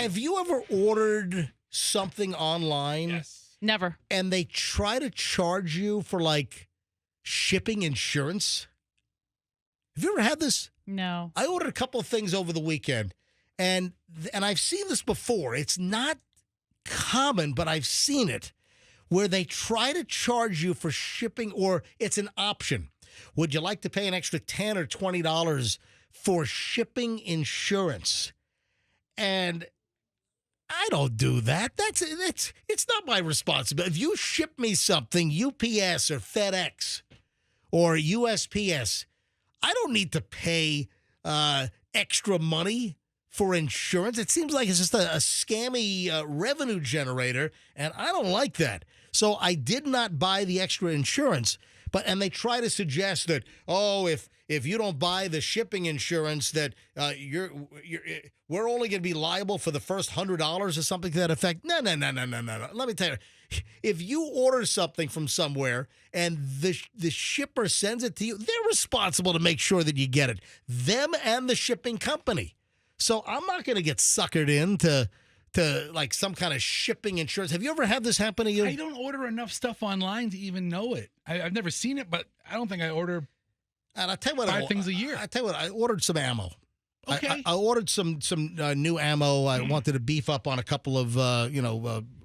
Have you ever ordered something online? Yes. Never. And they try to charge you for like shipping insurance? Have you ever had this? No. I ordered a couple of things over the weekend, and I've seen this before. It's not common, but I've seen it, where they try to charge you for shipping, or it's an option. Would you like to pay an extra $10 or $20 for shipping insurance? And I don't do that. It's not my responsibility. If you ship me something, UPS or FedEx or USPS, I don't need to pay extra money for insurance. It seems like it's just a scammy revenue generator, and I don't like that. So I did not buy the extra insurance. And they try to suggest that, if you don't buy the shipping insurance, that we're only going to be liable for the first $100 or something to that effect. No. Let me tell you, if you order something from somewhere and the shipper sends it to you, they're responsible to make sure that you get it. Them and the shipping company. So I'm not going to get suckered into like some kind of shipping insurance. Have you ever had this happen to you? I don't order enough stuff online to even know it. I've never seen it, but I don't think I order And I'll tell you what, 5 things a year. I tell you what, I ordered some ammo. Okay. I ordered some new ammo. I wanted to beef up on a couple of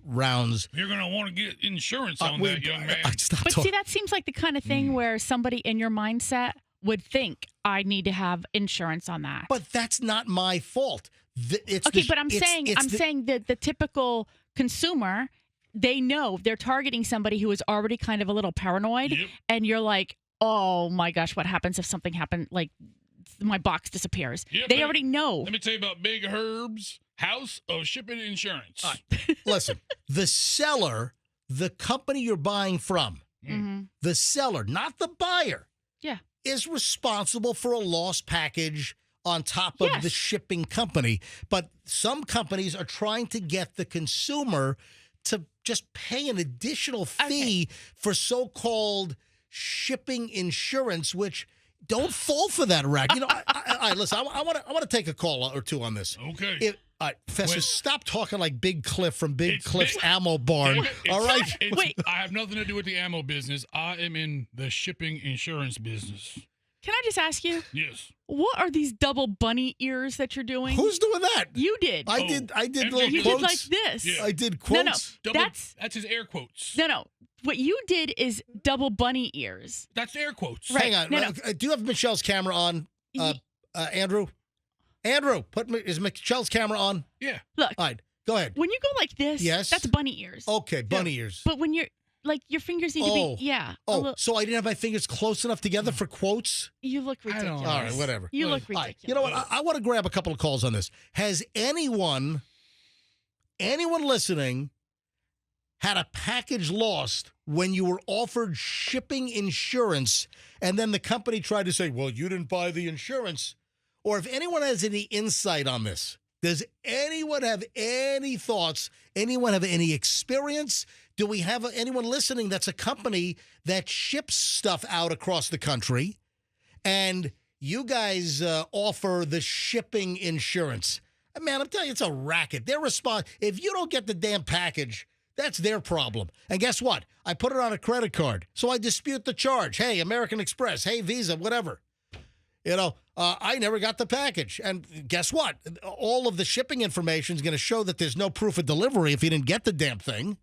rounds. You're going to want to get insurance on that, young man. But see, that seems like the kind of thing where somebody in your mindset would think, I need to have insurance on that. But that's not my fault. I'm saying that the typical consumer, they know they're targeting somebody who is already kind of a little paranoid, and you're like, oh my gosh, what happens if something happened? Like my box disappears. They already know. Let me tell you about Big Herb's House of Shipping Insurance. Listen, the seller, the company you're buying from, the seller, not the buyer, is responsible for a lost package on top of the shipping company. But some companies are trying to get the consumer to just pay an additional fee for so-called shipping insurance, which don't fall for that rack. You know, listen, I want to take a call or two on this. Okay. Professor, stop talking like Big Cliff from Big Cliff's Ammo Barn. All right? Wait. I have nothing to do with the ammo business. I am in the shipping insurance business. Can I just ask you? Yes. What are these double bunny ears that you're doing? Who's doing that? You did. I did little You quotes. did like this. Yeah. I did quotes. That's his air quotes. No. What you did is double bunny ears. That's air quotes. Right. Hang on. Do you have Michelle's camera on, Andrew? Andrew, is Michelle's camera on? Yeah. Look. All right. Go ahead. When you go like this, that's bunny ears. Okay, bunny ears. But when you're like your fingers need to be so I didn't have my fingers close enough together for quotes? You look ridiculous. All right, whatever. You look ridiculous. Right, you know what? I want to grab a couple of calls on this. Has anyone listening had a package lost when you were offered shipping insurance and then the company tried to say, well, you didn't buy the insurance? Or if anyone has any insight on this, does anyone have any thoughts? Anyone have any experience? Do we have anyone listening that's a company that ships stuff out across the country and you guys offer the shipping insurance? Man, I'm telling you, it's a racket. If you don't get the damn package, that's their problem. And guess what? I put it on a credit card, so I dispute the charge. Hey, American Express. Hey, Visa, whatever. I never got the package. And guess what? All of the shipping information is going to show that there's no proof of delivery if you didn't get the damn thing.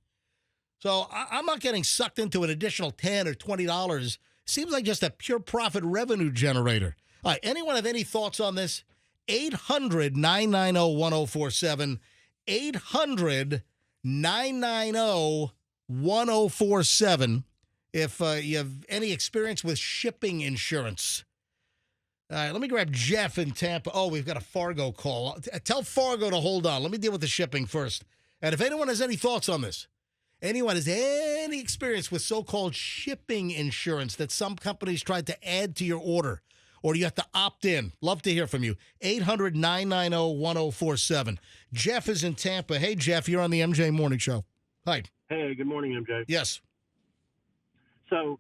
So I'm not getting sucked into an additional $10 or $20. Seems like just a pure profit revenue generator. All right, anyone have any thoughts on this? 800-990-1047. 800-990-1047. If you have any experience with shipping insurance. All right, let me grab Jeff in Tampa. Oh, we've got a Fargo call. Tell Fargo to hold on. Let me deal with the shipping first. And if anyone has any thoughts on this, anyone has any experience with so-called shipping insurance that some companies tried to add to your order, or you have to opt in, love to hear from you. 800-990-1047. Jeff is in Tampa. Hey, Jeff, you're on the MJ Morning Show. Hi. Hey, good morning, MJ. Yes. So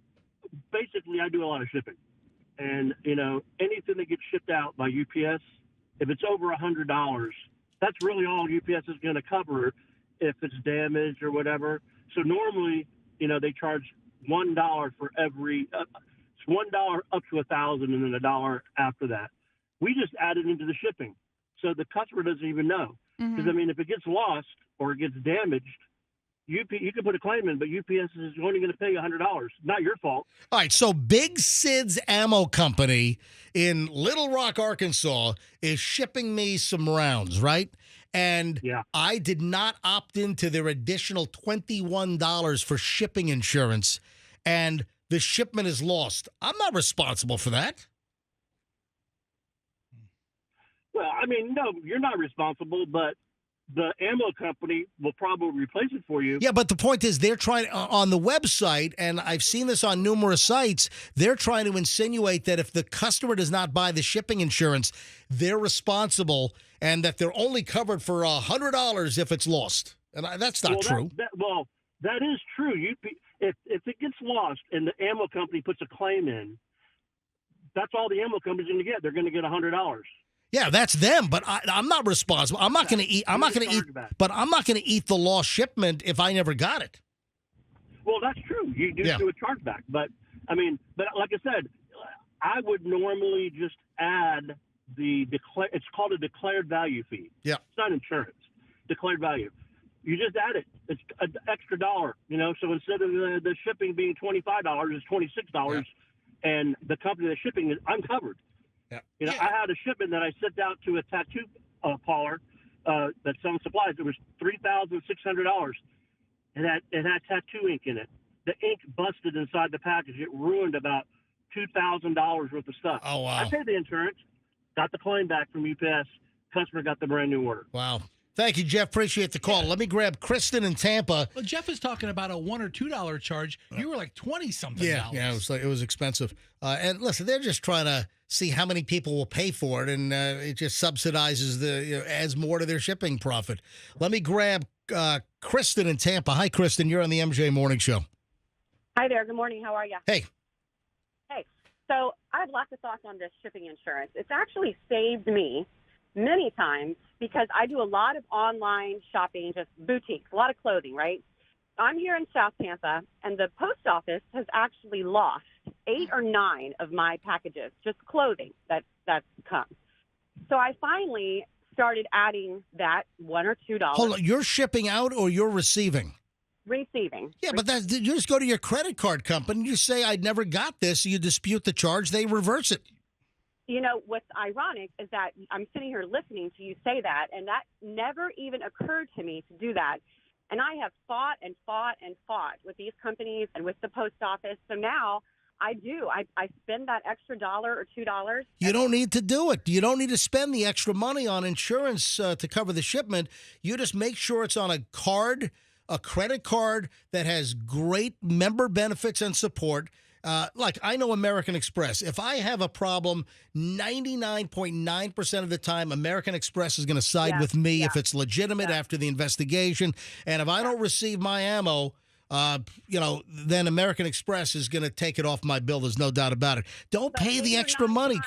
basically, I do a lot of shipping. And, anything that gets shipped out by UPS, if it's over $100, That's really all UPS is going to cover if it's damaged or whatever. So normally, they charge $1 for every. It's $1 up to 1,000, and then $1 after that. We just added into the shipping, so the customer doesn't even know. Because if it gets lost or it gets damaged, you can put a claim in, but UPS is only going to pay you $100. Not your fault. All right, so Big Sid's Ammo Company in Little Rock, Arkansas, is shipping me some rounds, right? And I did not opt into their additional $21 for shipping insurance, and the shipment is lost. I'm not responsible for that. Well, no, you're not responsible, but the ammo company will probably replace it for you. Yeah, but the point is they're trying on the website, and I've seen this on numerous sites, they're trying to insinuate that if the customer does not buy the shipping insurance, they're responsible and that they're only covered for $100 if it's lost. And that's not true. That is true. If it gets lost and the ammo company puts a claim in, that's all the ammo company's going to get. They're going to get $100. Yeah, that's them, but I'm not responsible. I'm not going to eat. I'm not going to eat. But I'm not going to eat the lost shipment if I never got it. Well, that's true. You do do a chargeback, but like I said, I would normally just add it's called a declared value fee. Yeah, it's not insurance. Declared value. You just add it. It's an extra $1. So instead of the shipping being $25, it's $26, and the company that's shipping it, I'm covered. I had a shipment that I sent out to a tattoo parlor that sells supplies. It was $3,600. It had tattoo ink in it. The ink busted inside the package. It ruined about $2,000 worth of stuff. Oh, wow. I paid the insurance, got the claim back from UPS. Customer got the brand new order. Wow. Thank you, Jeff. Appreciate the call. Let me grab Kristen in Tampa. Well, Jeff is talking about a $1 or $2 charge. You were like 20-something. Yeah, it was expensive. And listen, they're just trying to see how many people will pay for it, and it just subsidizes adds more to their shipping profit. Let me grab Kristen in Tampa. Hi, Kristen. You're on the MJ Morning Show. Hi there. Good morning. How are you? Hey. Hey. So I have lots of thoughts on this shipping insurance. It's actually saved me many times because I do a lot of online shopping, just boutiques, a lot of clothing, right? I'm here in South Tampa, and the post office has actually lost 8 or 9 of my packages, just clothing that's come. So I finally started adding that $1 or $2. Hold on, you're shipping out or you're receiving? Receiving. Yeah, but you just go to your credit card company, you say, I never got this, you dispute the charge, they reverse it. What's ironic is that I'm sitting here listening to you say that, and that never even occurred to me to do that. And I have fought and fought and fought with these companies and with the post office. So now I do. I spend that extra $1 or $2. You don't need to do it. You don't need to spend the extra money on insurance to cover the shipment. You just make sure it's on a card, a credit card that has great member benefits and support. Like I know American Express. If I have a problem, 99.9% of the time, American Express is going to side with me if it's legitimate after the investigation. And if I don't receive my ammo, then American Express is going to take it off my bill. There's no doubt about it. Don't pay the extra money.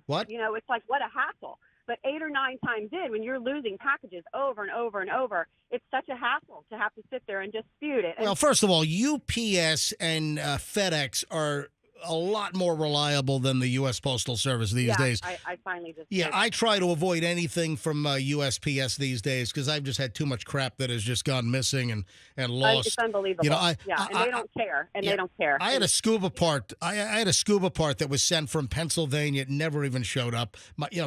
What? It's like, what a hassle. But 8 or 9 times in, when you're losing packages over and over and over, it's such a hassle to have to sit there and dispute it. Well, first of all, UPS and FedEx are a lot more reliable than the U.S. Postal Service these days. I finally just I try to avoid anything from USPS these days because I've just had too much crap that has just gone missing and lost. It's unbelievable. And they don't care. They don't care. I had a scuba part. I had a scuba part that was sent from Pennsylvania. It never even showed up.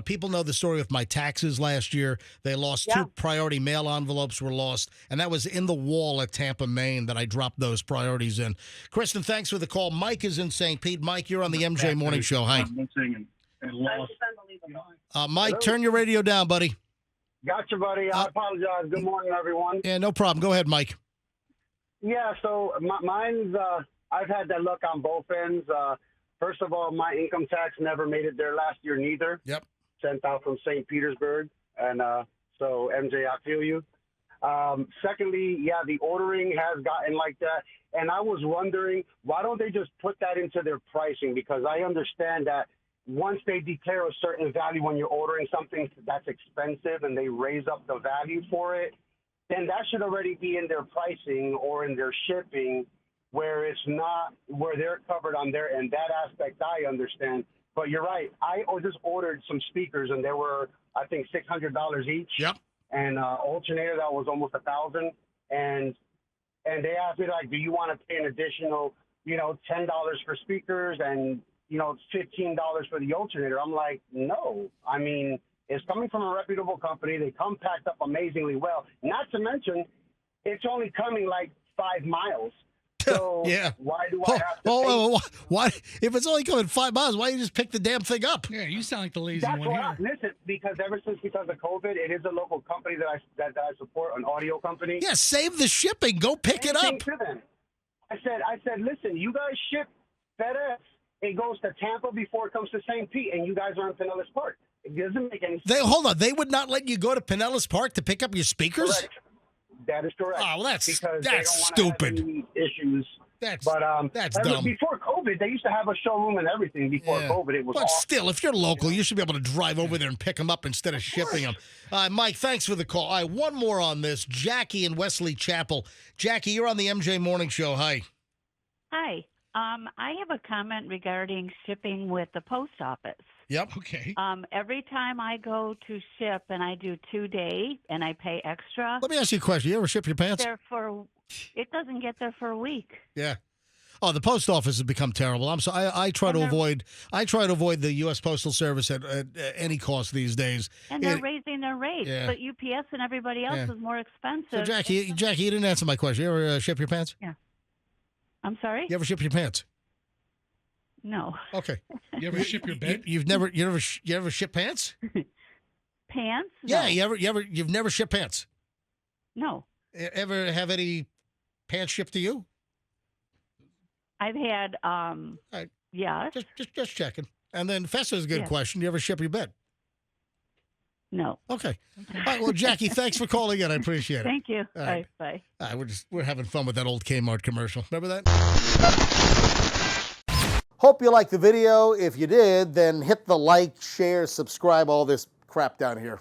People know the story with my taxes last year. They lost 2 priority mail envelopes were lost, and that was in the wall at Tampa, Maine that I dropped those priorities in. Kristen, thanks for the call. Mike is in St. Pete. Mike, you're on the MJ Morning Show. Hi. Mike, turn your radio down, buddy. Gotcha, buddy. I apologize. Good morning, everyone. Yeah, no problem. Go ahead, Mike. Yeah, so mine's, I've had that luck on both ends. First of all, my income tax never made it there last year neither. Yep. Sent out from St. Petersburg. And so, MJ, I feel you. Secondly, the ordering has gotten like that. And I was wondering, why don't they just put that into their pricing? Because I understand that once they declare a certain value when you're ordering something that's expensive and they raise up the value for it, then that should already be in their pricing or in their shipping, where it's not, where they're covered on their end. That aspect I understand. But you're right. I just ordered some speakers, and they were, I think, $600 each. Yep. And alternator, that was almost $1,000. And they asked me, like, do you want to pay an additional, $10 for speakers and, $15 for the alternator? I'm like, no. I mean, it's coming from a reputable company. They come packed up amazingly well. Not to mention, it's only coming like 5 miles. So yeah. Why do I have to pay? Why? If it's only coming 5 miles, why don't you just pick the damn thing up? Yeah, you sound like the lazy That's one why. here. Listen, because because of COVID, it is a local company that I support, an audio company. Yeah, save the shipping. Go pick it up. To them. I said, listen, you guys ship FedEx. It goes to Tampa before it comes to St. Pete, and you guys are in Pinellas Park. It doesn't make any sense. Hold on. They would not let you go to Pinellas Park to pick up your speakers? Correct. That is correct. Oh, well, that's because they don't stupid. Have any issues. That's dumb. Before COVID, they used to have a showroom and everything. Before COVID, it was. But awesome. still, if you're local, you should be able to drive over there and pick them up instead of shipping them. Mike, thanks for the call. All right, one more on this. Jackie in Wesley Chapel. Jackie, you're on the MJ Morning Show. Hi. Hi. I have a comment regarding shipping with the post office. Yep. Okay. Every time I go to ship and I do 2-day and I pay extra. Let me ask you a question. You ever ship your pants? It doesn't get there for a week. Yeah. Oh, the post office has become terrible. I'm sorry. I try to avoid the U.S. Postal Service at any cost these days. And they're raising their rates, but UPS and everybody else is more expensive. So Jackie, you didn't answer my question. You ever ship your pants? Yeah. I'm sorry? You ever ship your pants? No. Okay. You ever ship your bed? You ever ship pants? Pants? Yeah. No. You've never shipped pants? No. Ever have any pants shipped to you? I've had right. Yeah. Just checking. And then Fessa's a good question. You ever ship your bed? No. Okay. All right. Well, Jackie, thanks for calling in. I appreciate it. Thank you. All right. Bye. All right, we're having fun with that old Kmart commercial. Remember that? Hope you liked the video. If you did, then hit the like, share, subscribe, all this crap down here.